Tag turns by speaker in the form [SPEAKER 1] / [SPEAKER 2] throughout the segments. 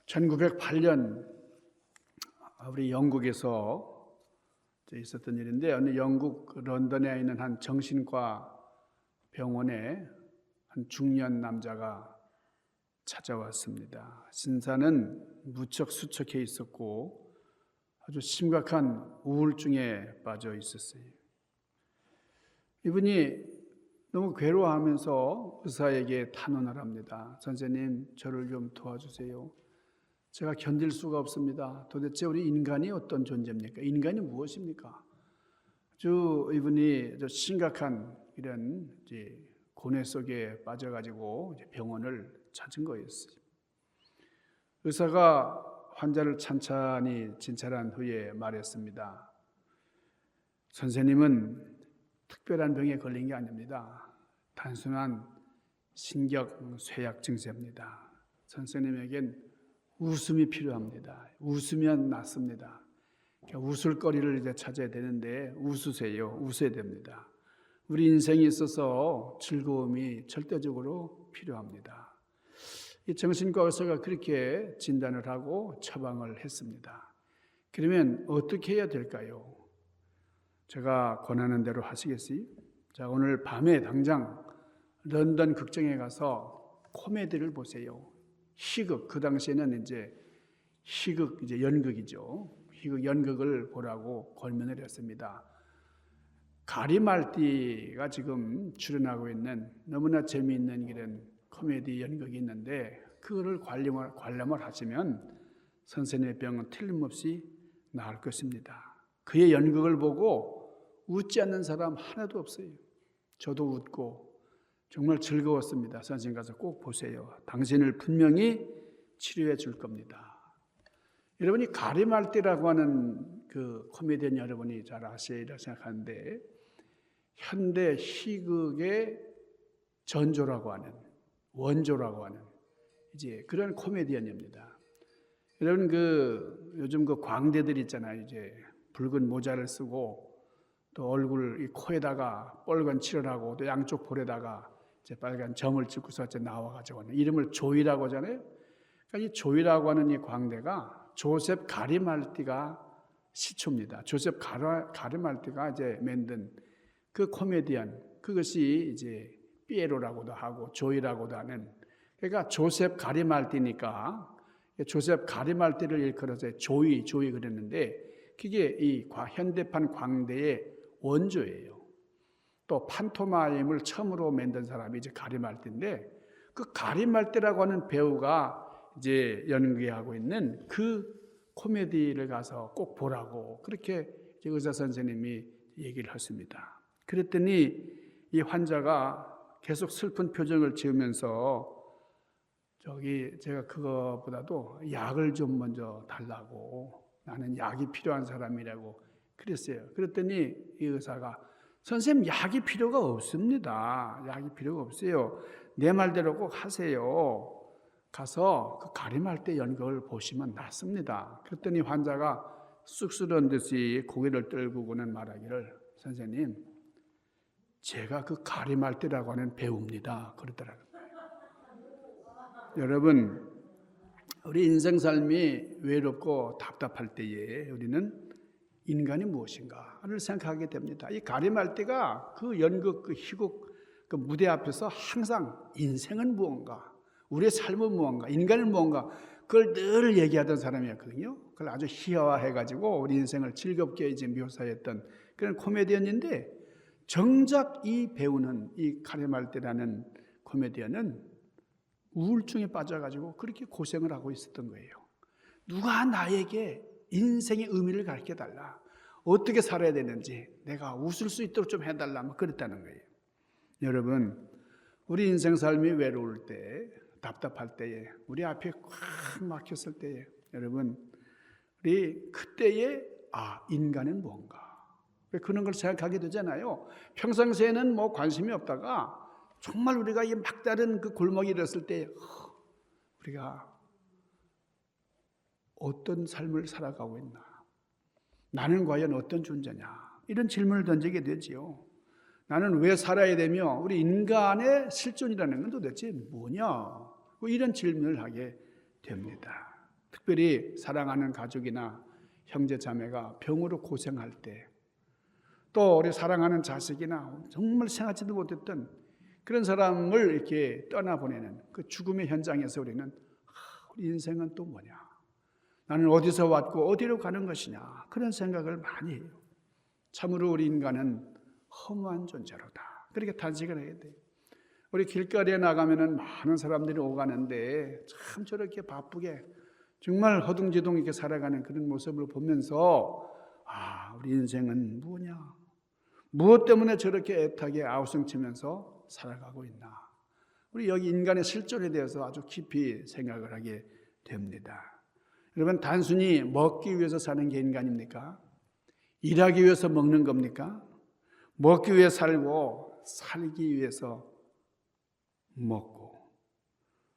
[SPEAKER 1] 1908년 우리 영국에서 있었던 일인데, 어느 영국 런던에 있는 한 정신과 병원에 한 중년 남자가 찾아왔습니다. 신사는 무척 수척해 있었고 아주 심각한 우울증에 빠져 있었어요. 이분이 너무 괴로워하면서 의사에게 탄원을 합니다. 선생님, 저를 좀 도와주세요. 제가 견딜 수가 없습니다. 도대체 우리 인간이 어떤 존재입니까? 인간이 무엇입니까? 이분이 심각한 이런 고뇌 속에 빠져가지고 병원을 찾은 거였어요. 의사가 환자를 찬찬히 진찰한 후에 말했습니다. 선생님은 특별한 병에 걸린 게 아닙니다. 단순한 신경 쇠약 증세입니다. 선생님에겐 웃음이 필요합니다. 웃으면 낫습니다. 웃을 거리를 이제 찾아야 되는데 웃으세요. 웃어야 됩니다. 우리 인생에 있어서 즐거움이 절대적으로 필요합니다. 이 정신과 의사가 그렇게 진단을 하고 처방을 했습니다. 그러면 어떻게 해야 될까요? 제가 권하는 대로 하시겠어요? 자, 오늘 밤에 당장 런던 극장에 가서 코미디를 보세요. 희극, 그 당시에는 희극, 연극이죠. 희극, 연극을 보라고 권면을 했습니다. 가리말디가 지금 출연하고 있는 너무나 재미있는 이런 코미디 연극이 있는데, 그거를 관람을 하시면 선생님의 병은 틀림없이 나을 것입니다. 그의 연극을 보고 웃지 않는 사람 하나도 없어요. 저도 웃고 정말 즐거웠습니다. 선생님 가서 꼭 보세요. 당신을 분명히 치료해 줄 겁니다. 여러분이 가리말디라고 하는 그 코미디언 여러분이 잘 아시리라 생각하는데, 현대 희극의 전조라고 하는, 원조라고 하는 그런 코미디언입니다. 여러분 요즘 광대들 있잖아요. 붉은 모자를 쓰고 또 얼굴 코에다가 빨간 칠을 하고 또 양쪽 볼에다가 빨간 점을 찍고서 나와가지고 이름을 조이라고 하잖아요. 그러니까 이 조이라고 하는 이 광대가 조셉 가리말디가 시초입니다. 조셉 가리말디가 만든 그 코미디언, 그것이 피에로라고도 하고 조이라고도 하는, 그러니까 조셉 가리말디니까 조셉 가리말디를 일컬어서 조이 그랬는데, 그게 이 현대판 광대의 원조예요. 또 판토마임을 처음으로 만든 사람이 가리말디인데, 그 가리말디라고 하는 배우가 연기하고 있는 그 코미디를 가서 꼭 보라고 그렇게 의사 선생님이 얘기를 했습니다. 그랬더니 이 환자가 계속 슬픈 표정을 지으면서 제가 그거보다도 약을 좀 먼저 달라고, 나는 약이 필요한 사람이라고 그랬어요. 그랬더니 이 의사가, 선생님 약이 필요가 없습니다. 약이 필요가 없어요. 내 말대로 꼭 하세요. 가서 그 가리말디 연극을 보시면 낫습니다. 그랬더니 환자가 쑥스러운 듯이 고개를 떨구고는 말하기를, 선생님, 제가 그 가리말디라고 하는 배우입니다. 그러더라고요. 여러분, 우리 인생 삶이 외롭고 답답할 때에 우리는 인간이 무엇인가를 생각하게 됩니다. 이 가리말디가 그 연극, 그 희곡, 그 무대 앞에서 항상 인생은 무언가, 우리의 삶은 무언가, 인간은 무언가, 그걸 늘 얘기하던 사람이었거든요. 그걸 아주 희화화해가지고 우리 인생을 즐겁게 묘사했던 그런 코미디언인데, 정작 이 배우는, 이 가리말디라는 코미디언은 우울증에 빠져가지고 그렇게 고생을 하고 있었던 거예요. 누가 나에게 인생의 의미를 가르쳐달라, 어떻게 살아야 되는지 내가 웃을 수 있도록 좀 해달라, 그랬다는 거예요. 여러분, 우리 인생 삶이 외로울 때, 답답할 때에, 우리 앞에 꽉 막혔을 때에, 여러분, 우리 그때에 인간은 뭔가, 그런 걸 생각하게 되잖아요. 평상시에는 관심이 없다가 정말 우리가 이 막다른 그 골목에 이르렀을 때 우리가 어떤 삶을 살아가고 있나, 나는 과연 어떤 존재냐, 이런 질문을 던지게 되지요. 나는 왜 살아야 되며 우리 인간의 실존이라는 건 도대체 뭐냐, 이런 질문을 하게 됩니다. 특별히 사랑하는 가족이나 형제 자매가 병으로 고생할 때, 또 우리 사랑하는 자식이나 정말 생각지도 못했던 그런 사람을 이렇게 떠나보내는 그 죽음의 현장에서 우리는 우리 인생은 또 뭐냐? 나는 어디서 왔고 어디로 가는 것이냐? 그런 생각을 많이 해요. 참으로 우리 인간은 허무한 존재로다. 그렇게 탄식을 해야 돼요. 우리 길거리에 나가면은 많은 사람들이 오가는데 참 저렇게 바쁘게 정말 허둥지둥 이렇게 살아가는 그런 모습을 보면서 우리 인생은 뭐냐? 무엇 때문에 저렇게 애타게 아우성치면서 살아가고 있나? 우리 여기 인간의 실존에 대해서 아주 깊이 생각을 하게 됩니다. 여러분, 단순히 먹기 위해서 사는 게 인간입니까? 일하기 위해서 먹는 겁니까? 먹기 위해 살고 살기 위해서 먹고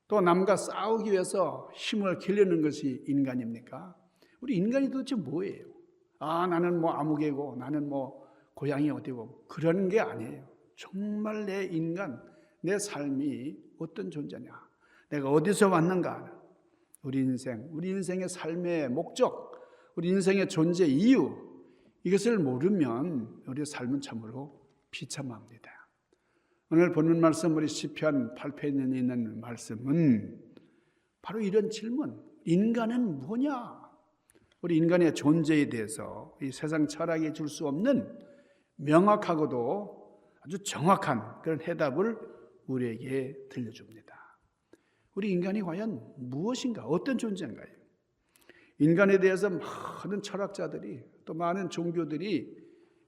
[SPEAKER 1] 또 남과 싸우기 위해서 힘을 기르는 것이 인간입니까? 우리 인간이 도대체 뭐예요? 나는 뭐 아무개고 나는 뭐 고향이 어디고 그런 게 아니에요. 정말 내 인간, 내 삶이 어떤 존재냐? 내가 어디서 왔는가? 우리 인생의 삶의 목적, 우리 인생의 존재 이유, 이것을 모르면 우리의 삶은 참으로 비참합니다. 오늘 보는 말씀, 우리 시편 8편에 있는 말씀은 바로 이런 질문, 인간은 뭐냐? 우리 인간의 존재에 대해서 이 세상 철학이 줄 수 없는 명확하고도 아주 정확한 그런 해답을 우리에게 들려줍니다. 우리 인간이 과연 무엇인가? 어떤 존재인가요? 인간에 대해서 많은 철학자들이 또 많은 종교들이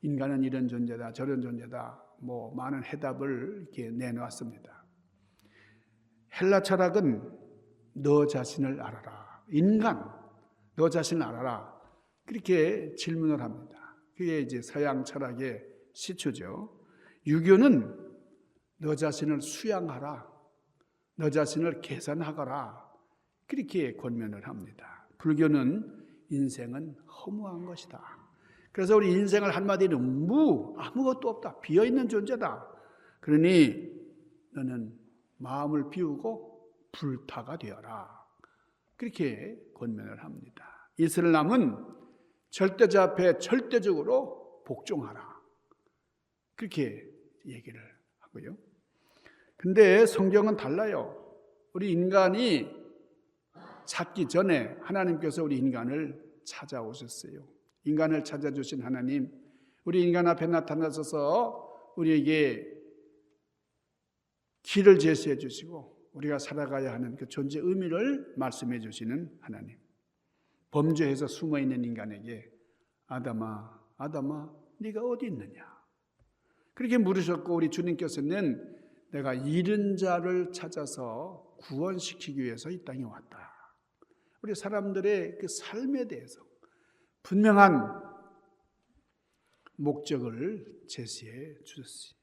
[SPEAKER 1] 인간은 이런 존재다, 저런 존재다, 뭐 많은 해답을 이렇게 내놓았습니다. 헬라 철학은 너 자신을 알아라. 인간, 너 자신을 알아라. 그렇게 질문을 합니다. 그게 이제 서양 철학의 시초죠. 유교는 너 자신을 수양하라. 너 자신을 개선하거라. 그렇게 권면을 합니다. 불교는 인생은 허무한 것이다. 그래서 우리 인생을 한마디로 아무것도 없다. 비어있는 존재다. 그러니 너는 마음을 비우고 불타가 되어라. 그렇게 권면을 합니다. 이슬람은 절대자 앞에 절대적으로 복종하라. 그렇게 얘기를 하고요. 근데 성경은 달라요. 우리 인간이 찾기 전에 하나님께서 우리 인간을 찾아오셨어요. 인간을 찾아주신 하나님, 우리 인간 앞에 나타나셔서 우리에게 길을 제시해 주시고 우리가 살아가야 하는 그 존재 의미를 말씀해 주시는 하나님. 범죄해서 숨어있는 인간에게 아담아, 네가 어디 있느냐? 그렇게 물으셨고 우리 주님께서는 내가 잃은 자를 찾아서 구원시키기 위해서 이 땅에 왔다. 우리 사람들의 그 삶에 대해서 분명한 목적을 제시해 주셨어요.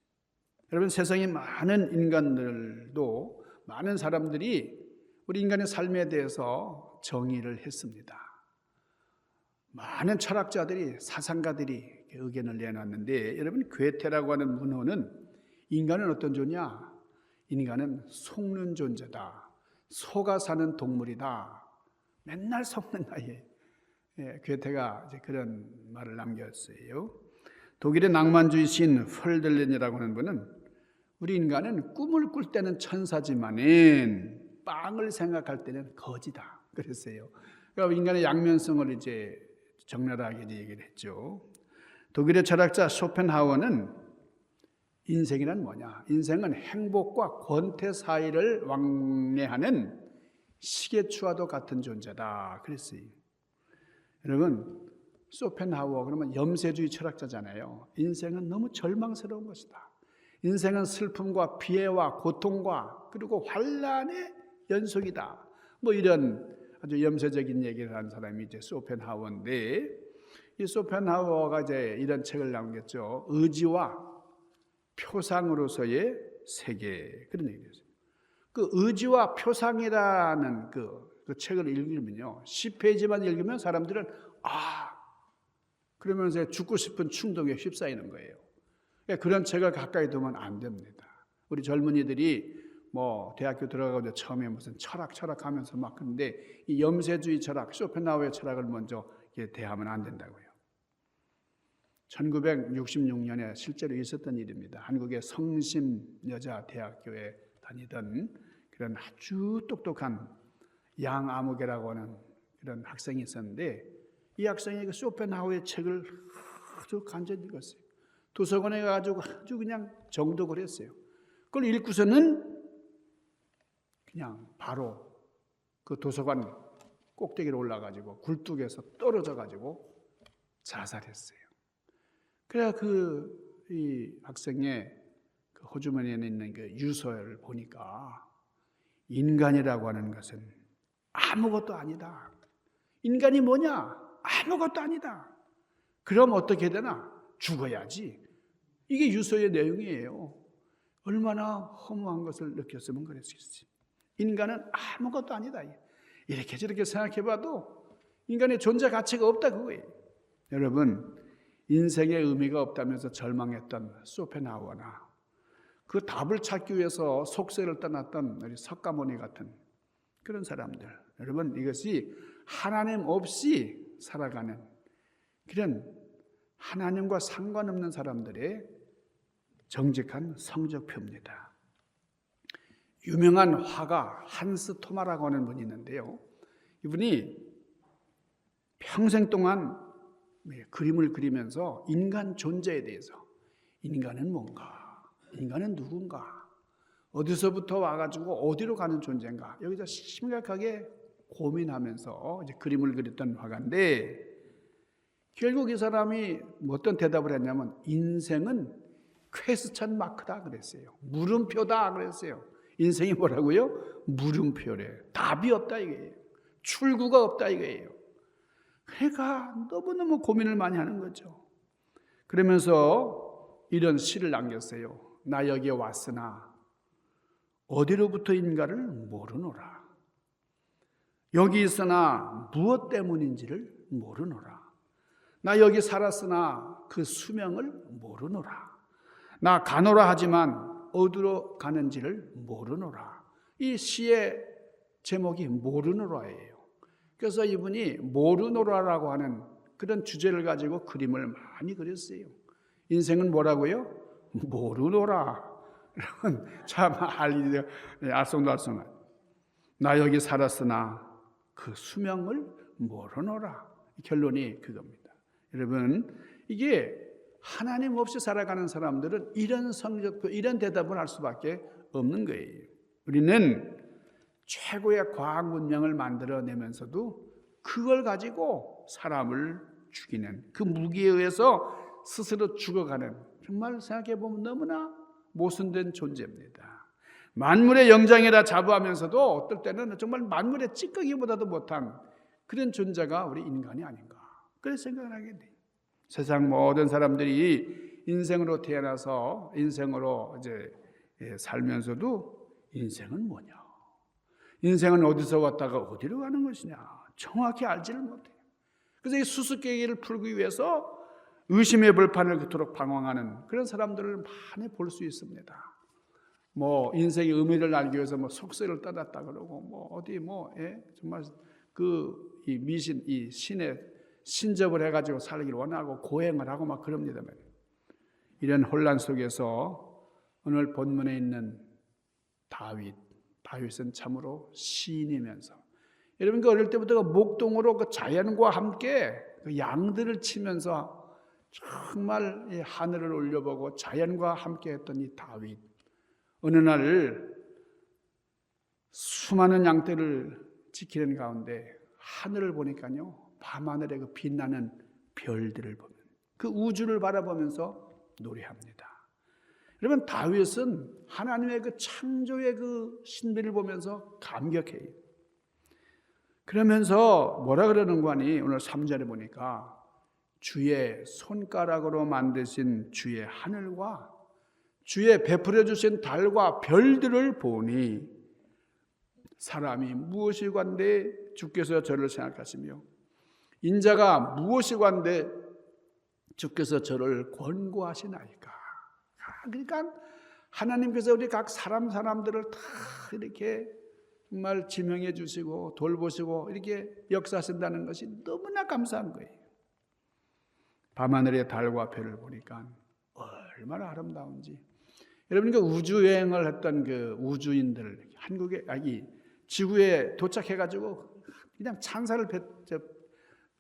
[SPEAKER 1] 여러분, 세상에 많은 인간들도 많은 사람들이 우리 인간의 삶에 대해서 정의를 했습니다. 많은 철학자들이, 사상가들이 의견을 내놨는데, 여러분, 괴테라고 하는 문호는 인간은 어떤 존재냐? 인간은 속는 존재다. 속아 사는 동물이다. 맨날 속는다. 괴테가 이제 그런 말을 남겼어요. 독일의 낭만주의 시인 펄델렌이라고 하는 분은 우리 인간은 꿈을 꿀 때는 천사지만은 빵을 생각할 때는 거지다. 그랬어요. 그러니까 인간의 양면성을 이제 적나라하게 얘기를 했죠. 독일의 철학자 쇼펜하우어는 인생이란 뭐냐? 인생은 행복과 권태 사이를 왕래하는 시계추와도 같은 존재다. 그랬어요. 여러분, 쇼펜하우어 그러면 염세주의 철학자잖아요. 인생은 너무 절망스러운 것이다. 인생은 슬픔과 피해와 고통과 그리고 환란의 연속이다. 뭐 이런 아주 염세적인 얘기를 하는 사람이 이제 쇼펜하우어인데, 이 쇼펜하우어가 이제 이런 책을 남겼죠. 의지와 표상으로서의 세계, 그런 얘기를 했어요. 그 의지와 표상이라는 그 책을 읽으면요, 10페이지만 읽으면 사람들은 그러면서 죽고 싶은 충동에 휩싸이는 거예요. 그런 책을 가까이 두면 안 됩니다. 우리 젊은이들이 뭐 대학교 들어가고 처음에 무슨 철학 하면서 막 그런데 이 염세주의 철학, 쇼펜하우어의 철학을 먼저 대하면 안 된다고요. 1966년에 실제로 있었던 일입니다. 한국의 성심여자대학교에 다니던 그런 아주 똑똑한 양아무개라고 하는 그런 학생이 있었는데 이 학생이 그 쇼펜하우어의 책을 아주 간절히 읽었어요. 도서관에 가가지고 아주 그냥 정독을 했어요. 그걸 읽고서는 그냥 바로 그 도서관 꼭대기로 올라가지고 굴뚝에서 떨어져가지고 자살했어요. 그래야 이 학생의 그 호주머니에 있는 그 유서를 보니까 인간이라고 하는 것은 아무것도 아니다. 인간이 뭐냐? 아무것도 아니다. 그럼 어떻게 되나? 죽어야지. 이게 유서의 내용이에요. 얼마나 허무한 것을 느꼈으면 그랬겠어요. 인간은 아무것도 아니다. 이렇게 저렇게 생각해봐도 인간의 존재 가치가 없다 그거예요. 여러분, 인생의 의미가 없다면서 절망했던 쇼펜하우어나 그 답을 찾기 위해서 속세를 떠났던 우리 석가모니 같은 그런 사람들, 여러분, 이것이 하나님 없이 살아가는 그런 하나님과 상관없는 사람들의 정직한 성적표입니다. 유명한 화가 한스 토마라고 하는 분이 있는데요. 이분이 평생 동안 그림을 그리면서 인간 존재에 대해서 인간은 뭔가, 인간은 누군가, 어디서부터 와가지고 어디로 가는 존재인가 여기서 심각하게 고민하면서 이제 그림을 그렸던 화가인데 결국 이 사람이 어떤 대답을 했냐면 인생은 퀘스천 마크다 그랬어요. 물음표다 그랬어요. 인생이 뭐라고요? 물음표래. 답이 없다 이거예요. 출구가 없다 이거예요. 그러니까 너무너무 고민을 많이 하는 거죠. 그러면서 이런 시를 남겼어요. 나 여기에 왔으나 어디로부터인가를 모르노라. 여기 있으나 무엇 때문인지를 모르노라. 나 여기 살았으나 그 수명을 모르노라. 나 가노라 하지만 어디로 가는지를 모르노라. 이 시의 제목이 모르노라예요. 그래서 이분이 모르노라라고 하는 그런 주제를 가지고 그림을 많이 그렸어요. 인생은 뭐라고요? 모르노라. 참 알쏭달쏭한. 나 여기 살았으나 그 수명을 모르노라. 결론이 그겁니다. 여러분, 이게 하나님 없이 살아가는 사람들은 이런 성적표, 이런 대답을 할 수밖에 없는 거예요. 우리는 최고의 과학 문명을 만들어내면서도 그걸 가지고 사람을 죽이는 그 무기에 의해서 스스로 죽어가는 정말 생각해보면 너무나 모순된 존재입니다. 만물의 영장이라 자부하면서도 어떨 때는 정말 만물의 찌꺼기보다도 못한 그런 존재가 우리 인간이 아닌가 그런 생각을 하게 돼요. 세상 모든 사람들이 인생으로 태어나서 인생으로 이제 살면서도 인생은 뭐냐? 인생은 어디서 왔다가 어디로 가는 것이냐? 정확히 알지를 못해요. 그래서 이 수수께끼를 풀기 위해서 의심의 벌판을 그토록 방황하는 그런 사람들을 많이 볼 수 있습니다. 뭐 인생의 의미를 알기 위해서 뭐 속세를 떠났다 그러고 뭐 어디 정말 이 미신 이 신에 신접을 해가지고 살기를 원하고 고행을 하고 막 그럽니다. 이런 혼란 속에서 오늘 본문에 있는 다윗은 참으로 시인이면서 여러분 그 어릴 때부터 목동으로 그 자연과 함께 그 양들을 치면서 정말 하늘을 올려보고 자연과 함께 했던 이 다윗 어느 날 수많은 양떼를 지키는 가운데 하늘을 보니까요 밤하늘에 그 빛나는 별들을 보면 그 우주를 바라보면서 노래합니다. 여러분 다윗은 하나님의 그 창조의 그 신비를 보면서 감격해요. 그러면서 뭐라 그러는 거니 오늘 3절에 보니까 주의 손가락으로 만드신 주의 하늘과 주의 베풀어 주신 달과 별들을 보니 사람이 무엇이 관대 주께서 저를 생각하시며 인자가 무엇이 관대 주께서 저를 권고하시나이까. 그러니까 하나님께서 우리 각 사람들을 다 이렇게 정말 지명해 주시고 돌보시고 이렇게 역사하신다는 것이 너무나 감사한 거예요. 밤하늘의 달과 별을 보니까 얼마나 아름다운지. 여러분, 그 우주 여행을 했던 그 우주인들, 한국에 지구에 도착해가지고 그냥 찬사를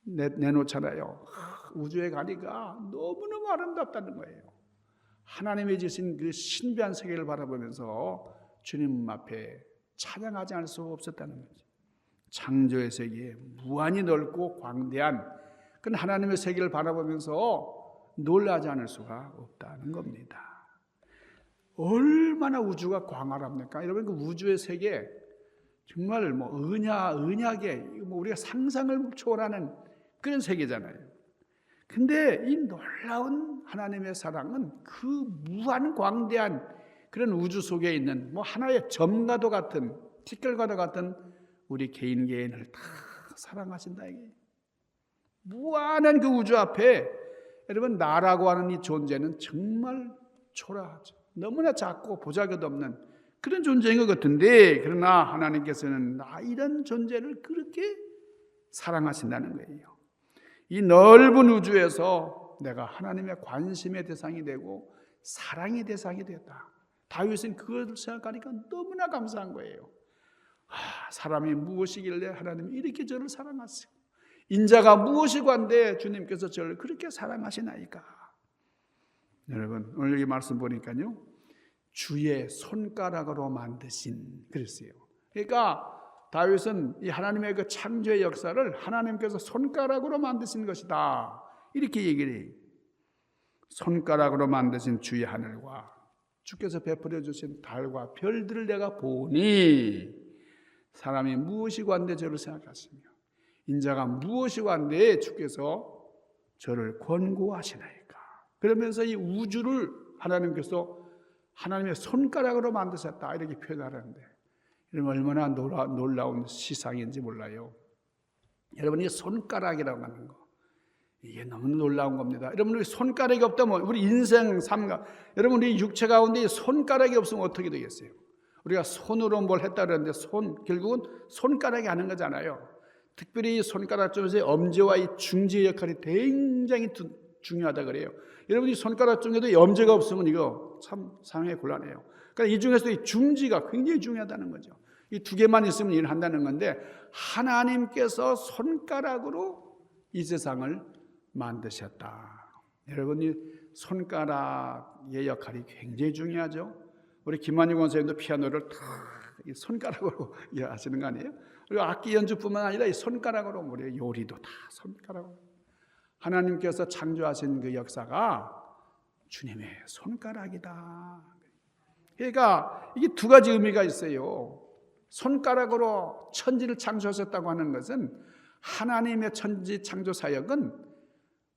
[SPEAKER 1] 내놓잖아요. 우주에 가니까 너무너무 아름답다는 거예요. 하나님이 주신 그 신비한 세계를 바라보면서 주님 앞에 찬양하지 않을 수 없었다는 거죠. 창조의 세계에 무한히 넓고 광대한 그 하나님의 세계를 바라보면서 놀라지 않을 수가 없다는 겁니다. 얼마나 우주가 광활합니까? 여러분, 그 우주의 세계 정말 은하계 우리가 상상을 초월하는 그런 세계잖아요. 근데 이 놀라운 하나님의 사랑은 그 무한 광대한 그런 우주 속에 있는 하나의 점과도 같은 티끌과도 같은 우리 개인을 다 사랑하신다 이게. 무한한 그 우주 앞에 여러분, 나라고 하는 이 존재는 정말 초라하죠. 너무나 작고 보잘것없는 그런 존재인 것 같은데, 그러나 하나님께서는 이런 존재를 그렇게 사랑하신다는 거예요. 이 넓은 우주에서 내가 하나님의 관심의 대상이 되고 사랑의 대상이 되었다. 다윗은 그것을 생각하니까 너무나 감사한 거예요. 사람이 무엇이길래 하나님이 이렇게 저를 사랑하시고, 인자가 무엇이고 한데 주님께서 저를 그렇게 사랑하시나이까. 여러분, 오늘 여기 말씀 보니까요, 주의 손가락으로 만드신 그랬어요. 그러니까 다윗은 이 하나님의 그 창조의 역사를 하나님께서 손가락으로 만드신 것이다 이렇게 얘기를 해요. 손가락으로 만드신 주의 하늘과 주께서 베풀어 주신 달과 별들을 내가 보니 사람이 무엇이고 한데 저를 생각하시며 인자가 무엇이고 한데 주께서 저를 권고하시나이까. 그러면서 이 우주를 하나님께서 하나님의 손가락으로 만드셨다 이렇게 표현하는데, 여러분 얼마나 놀라운 시상인지 몰라요. 여러분, 이 손가락이라고 하는 거 이게 너무 놀라운 겁니다. 여러분, 우리 손가락이 없다면 우리 인생 삶과 여러분 우리 육체 가운데 손가락이 없으면 어떻게 되겠어요? 우리가 손으로 뭘 했다 그러는데 결국은 손가락이 하는 거잖아요. 특별히 손가락 중에서 엄지와 이 중지의 역할이 굉장히 중요하다 그래요. 여러분, 이 손가락 중에도 엄지가 없으면 이거 참 상당히 곤란해요. 그러니까 이 중에서 이 중지가 굉장히 중요하다는 거죠. 이 두 개만 있으면 일을 한다는 건데, 하나님께서 손가락으로 이 세상을 만드셨다. 여러분, 이 손가락의 역할이 굉장히 중요하죠. 우리 김만희 권사님도 피아노를 다 손가락으로 하시는 거 아니에요? 그리고 악기 연주뿐만 아니라 이 손가락으로 우리 요리도 다 손가락으로. 하나님께서 창조하신 그 역사가 주님의 손가락이다. 그러니까 이게 두 가지 의미가 있어요. 손가락으로 천지를 창조하셨다고 하는 것은 하나님의 천지 창조 사역은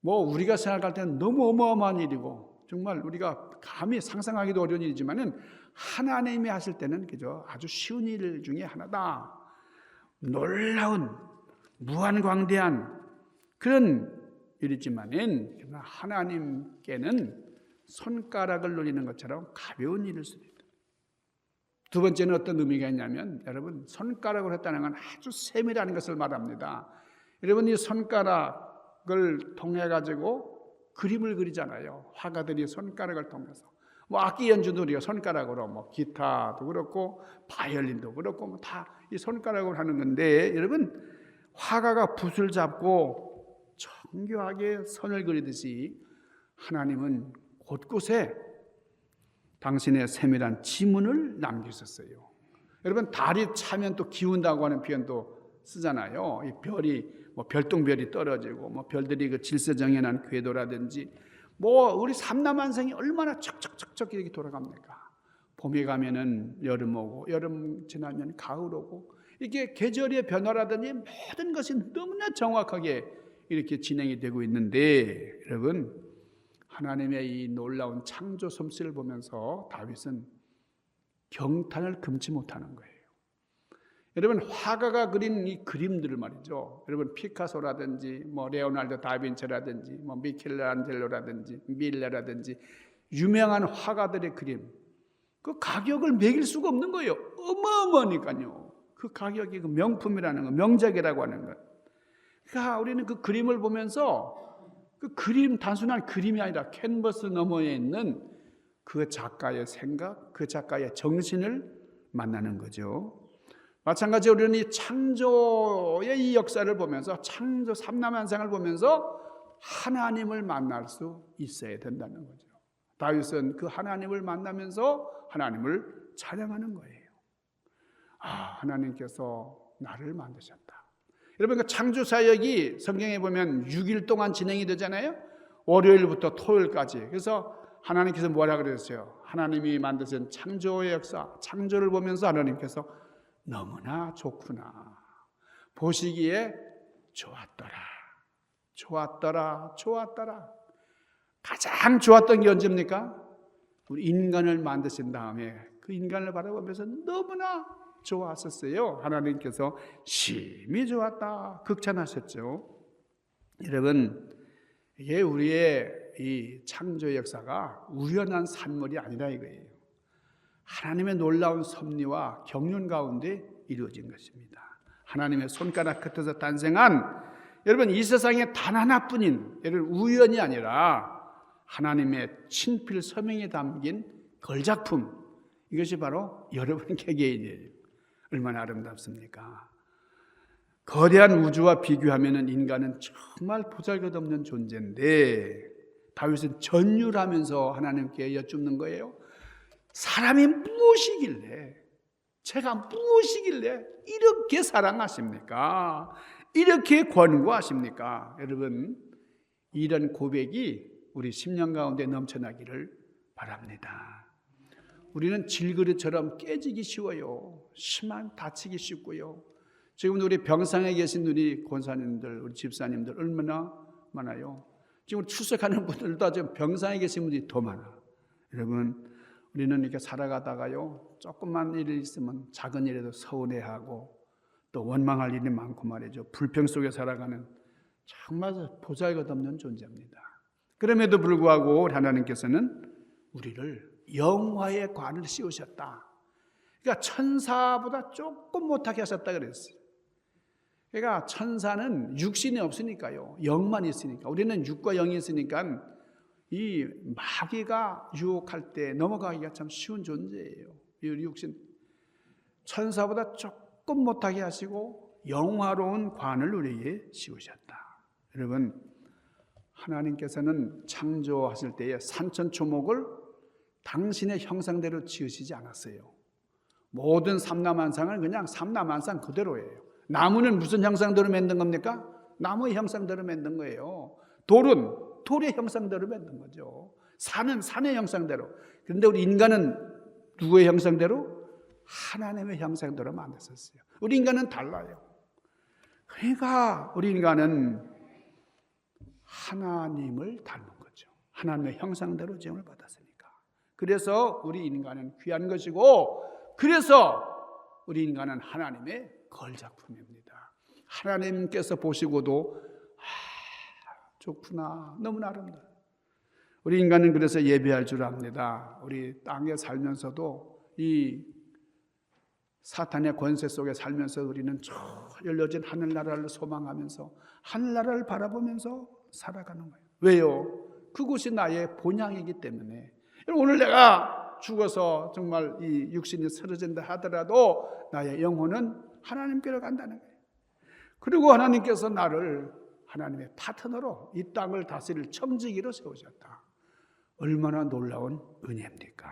[SPEAKER 1] 우리가 생각할 때는 너무 어마어마한 일이고 정말 우리가 감히 상상하기도 어려운 일이지만은 하나님이 하실 때는 그저 아주 쉬운 일 중에 하나다. 놀라운 무한광대한 그런 일이지만은 하나님께는 손가락을 누리는 것처럼 가벼운 일일 수도 있다. 두 번째는 어떤 의미가 있냐면, 여러분, 손가락으로 했다는 건 아주 세밀한 것을 말합니다. 여러분, 이 손가락을 통해 가지고 그림을 그리잖아요. 화가들이 손가락을 통해서 악기 연주도 우리가 손가락으로 기타도 그렇고 바이올린도 그렇고 다 이 손가락으로 하는 건데, 여러분, 화가가 붓을 잡고 정교하게 선을 그리듯이 하나님은 곳곳에 당신의 세밀한 지문을 남기셨어요. 여러분, 달이 차면 또 기운다고 하는 표현도 쓰잖아요. 이 별이 별똥별이 떨어지고 별들이 그 질서 정연한 궤도라든지 우리 삼라만상이 얼마나 척척척척 이렇게 돌아갑니까? 봄이 가면은 여름 오고 여름 지나면 가을 오고 이게 계절의 변화라든지 모든 것이 너무나 정확하게 이렇게 진행이 되고 있는데, 여러분, 하나님의 이 놀라운 창조 솜씨를 보면서 다윗은 경탄을 금치 못하는 거예요. 여러분, 화가가 그린 이 그림들을 말이죠. 여러분, 피카소라든지 레오나르도 다빈치라든지 미켈란젤로라든지 밀레라든지 유명한 화가들의 그림, 그 가격을 매길 수가 없는 거예요. 어마어마하니까요. 그 가격이 그 명품이라는 거, 명작이라고 하는 것. 그러니까 우리는 그 그림을 보면서 그 그림, 단순한 그림이 아니라 캔버스 너머에 있는 그 작가의 생각, 그 작가의 정신을 만나는 거죠. 마찬가지로 우리는 이 창조의 이 역사를 보면서, 창조 삼라만상을 보면서 하나님을 만날 수 있어야 된다는 거죠. 다윗은 그 하나님을 만나면서 하나님을 찬양하는 거예요. 하나님께서 나를 만드셨다. 여러분, 그 창조 사역이 성경에 보면 6일 동안 진행이 되잖아요. 월요일부터 토요일까지. 그래서 하나님께서 뭐라 그랬어요? 하나님이 만드신 창조의 역사, 창조를 보면서 하나님께서 너무나 좋구나. 보시기에 좋았더라. 좋았더라. 좋았더라. 가장 좋았던 게 언제입니까? 우리 인간을 만드신 다음에 그 인간을 바라보면서 너무나 좋았었어요. 하나님께서 심히 좋았다. 극찬하셨죠. 여러분, 이게 우리의 이 창조의 역사가 우연한 산물이 아니라 이거예요. 하나님의 놀라운 섭리와 경륜 가운데 이루어진 것입니다. 하나님의 손가락 끝에서 탄생한, 여러분, 이 세상에 단 하나뿐인, 여러분, 우연이 아니라 하나님의 친필 서명이 담긴 걸작품, 이것이 바로 여러분 개개인이에요. 얼마나 아름답습니까? 거대한 우주와 비교하면 인간은 정말 보잘것없는 존재인데, 다윗은 전율하면서 하나님께 여쭙는 거예요. 사람이 무엇이길래, 제가 무엇이길래 이렇게 사랑하십니까? 이렇게 권고하십니까? 여러분, 이런 고백이 우리 10년 가운데 넘쳐나기를 바랍니다. 우리는 질그릇처럼 깨지기 쉬워요. 심한 다치기 쉽고요. 지금 우리 병상에 계신 우리 권사님들, 우리 집사님들 얼마나 많아요. 지금 출석하는 분들도 지금 병상에 계신 분들이 더 많아. 여러분, 우리는 이렇게 살아가다가요, 조금만 일이 있으면 작은 일에도 서운해하고 또 원망할 일이 많고 말이죠. 불평 속에 살아가는 정말 보잘것없는 존재입니다. 그럼에도 불구하고 하나님께서는 우리를 영화의 관을 씌우셨다. 그러니까 천사보다 조금 못하게 하셨다 그랬어요. 그러니까 천사는 육신이 없으니까요, 영만 있으니까. 우리는 육과 영이 있으니까 이 마귀가 유혹할 때 넘어가기가 참 쉬운 존재예요. 이 육신. 천사보다 조금 못하게 하시고 영화로운 관을 우리에게 씌우셨다. 여러분, 하나님께서는 창조하실 때에 산천초목을 당신의 형상대로 지으시지 않았어요. 모든 삼라만상은 그냥 삼라만상 그대로예요. 나무는 무슨 형상대로 만든 겁니까? 나무의 형상대로 만든 거예요. 돌은 돌의 형상대로 만든 거죠. 산은 산의 형상대로. 그런데 우리 인간은 누구의 형상대로? 하나님의 형상대로 만드셨어요. 우리 인간은 달라요. 그러니까 우리 인간은 하나님을 닮은 거죠. 하나님의 형상대로 지음을 받았으니까. 그래서 우리 인간은 귀한 것이고, 그래서 우리 인간은 하나님의 걸작품입니다. 하나님께서 보시고도 좋구나, 너무나 아름다워. 우리 인간은 그래서 예배할 줄 압니다. 우리 땅에 살면서도 이 사탄의 권세 속에 살면서 우리는 저 열려진 하늘나라를 소망하면서 하늘나라를 바라보면서 살아가는 거예요. 왜요? 그곳이 나의 본향이기 때문에. 오늘 내가 죽어서 정말 이 육신이 쓰러진다 하더라도 나의 영혼은 하나님께로 간다는 거예요. 그리고 하나님께서 나를 하나님의 파트너로 이 땅을 다스릴 청지기로 세우셨다. 얼마나 놀라운 은혜입니까?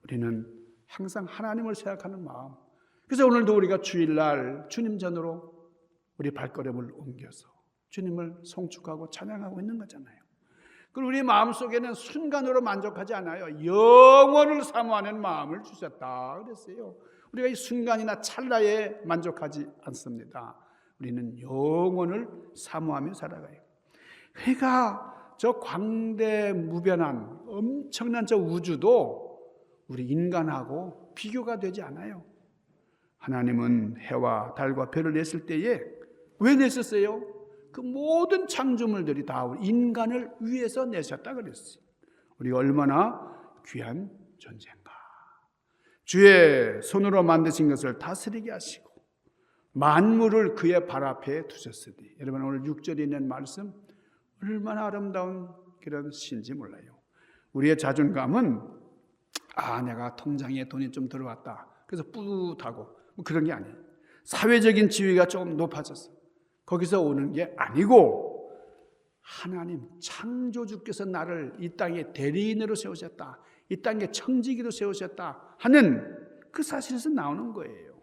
[SPEAKER 1] 우리는 항상 하나님을 생각하는 마음. 그래서 오늘도 우리가 주일날 주님 전으로 우리 발걸음을 옮겨서 주님을 송축하고 찬양하고 있는 거잖아요. 그리고 우리 마음속에는 순간으로 만족하지 않아요. 영원을 사모하는 마음을 주셨다 그랬어요. 우리가 이 순간이나 찰나에 만족하지 않습니다. 우리는 영원을 사모하며 살아가요. 그러니까 저 광대무변한 엄청난 저 우주도 우리 인간하고 비교가 되지 않아요. 하나님은 해와 달과 별을 냈을 때에 왜 냈었어요? 그 모든 창조물들이 다 인간을 위해서 내셨다 그랬어요. 우리가 얼마나 귀한 존재인가. 주의 손으로 만드신 것을 다스리게 하시고 만물을 그의 발 앞에 두셨으니. 여러분, 오늘 6절에 있는 말씀 얼마나 아름다운 그런 시인지 몰라요. 우리의 자존감은 내가 통장에 돈이 좀 들어왔다, 그래서 뿌듯하고 뭐 그런 게 아니에요. 사회적인 지위가 좀 높아졌어, 거기서 오는 게 아니고 하나님 창조주께서 나를 이 땅에 대리인으로 세우셨다, 이 땅에 청지기로 세우셨다 하는 그 사실에서 나오는 거예요.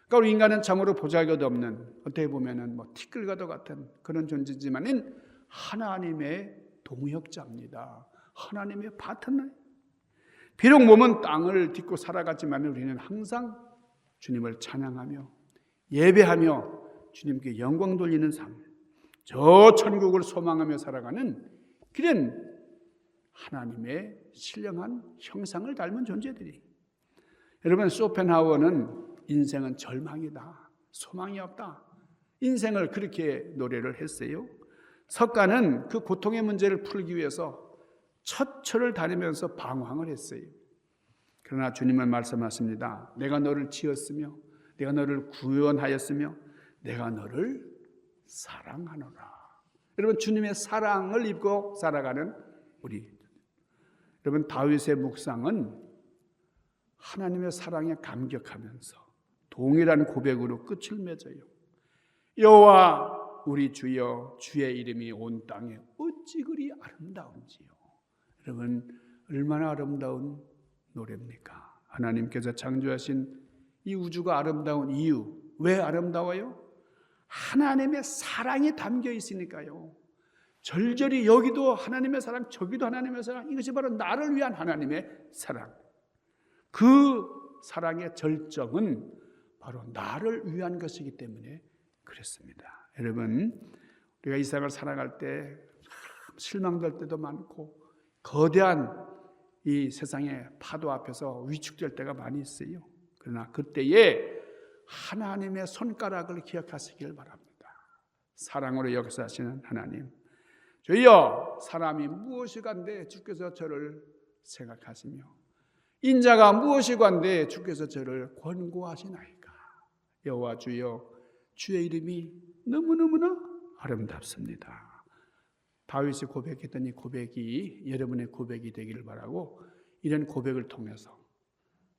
[SPEAKER 1] 그러니까 우리 인간은 참으로 보잘것 없는, 어떻게 보면은 뭐 티끌과도 같은 그런 존재지만은 하나님의 동역자입니다. 하나님의 파트너. 비록 몸은 땅을 딛고 살아갔지만 우리는 항상 주님을 찬양하며 예배하며 주님께 영광 돌리는 삶, 저 천국을 소망하며 살아가는 그런 하나님의 신령한 형상을 닮은 존재들이. 여러분, 쇼펜하우어는 인생은 절망이다, 소망이 없다, 인생을 그렇게 노래를 했어요. 석가는 그 고통의 문제를 풀기 위해서 처처를 다니면서 방황을 했어요. 그러나 주님은 말씀하십니다. 내가 너를 지었으며 내가 너를 구원하였으며 내가 너를 사랑하노라. 여러분, 주님의 사랑을 입고 살아가는 우리. 여러분, 다윗의 묵상은 하나님의 사랑에 감격하면서 동일한 고백으로 끝을 맺어요. 여호와 우리 주여, 주의 이름이 온 땅에 어찌 그리 아름다운지요. 여러분, 얼마나 아름다운 노래입니까? 하나님께서 창조하신 이 우주가 아름다운 이유, 왜 아름다워요? 하나님의 사랑이 담겨 있으니까요. 절절히 여기도 하나님의 사랑, 저기도 하나님의 사랑, 이것이 바로 나를 위한 하나님의 사랑. 그 사랑의 절정은 바로 나를 위한 것이기 때문에 그렇습니다. 여러분, 우리가 이 세상을 살아갈 때 실망될 때도 많고 거대한 이 세상의 파도 앞에서 위축될 때가 많이 있어요. 그러나 그때에 하나님의 손가락을 기억하시길 바랍니다. 사랑으로 역사하시는 하나님, 주여, 사람이 무엇이 간데 주께서 저를 생각하시며 인자가 무엇이 간데 주께서 저를 권고하시나이까. 여호와 주여, 주의 이름이 너무너무나 아름답습니다. 다윗이 고백했던 이 고백이 여러분의 고백이 되기를 바라고, 이런 고백을 통해서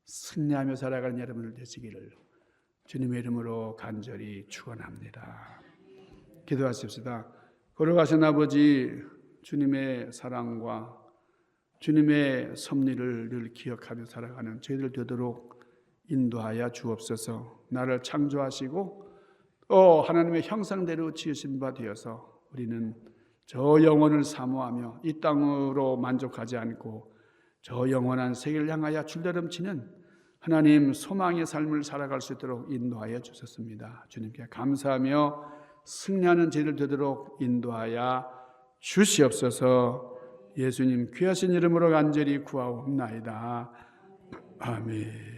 [SPEAKER 1] 승리하며 살아가는 여러분들 되시기를 주님의 이름으로 간절히 축원합니다. 기도하십시다. 걸어가신 아버지, 주님의 사랑과 주님의 섭리를 늘 기억하며 살아가는 저희들 되도록 인도하여 주옵소서. 나를 창조하시고 또 하나님의 형상대로 지으신 바 되어서 우리는 저 영혼을 사모하며 이 땅으로 만족하지 않고 저 영원한 세계를 향하여 출더름치는 하나님 소망의 삶을 살아갈 수 있도록 인도하여 주셨습니다. 주님께 감사하며 승리하는 저희들 되도록 인도하여 주시옵소서. 예수님 귀하신 이름으로 간절히 구하옵나이다. 아멘.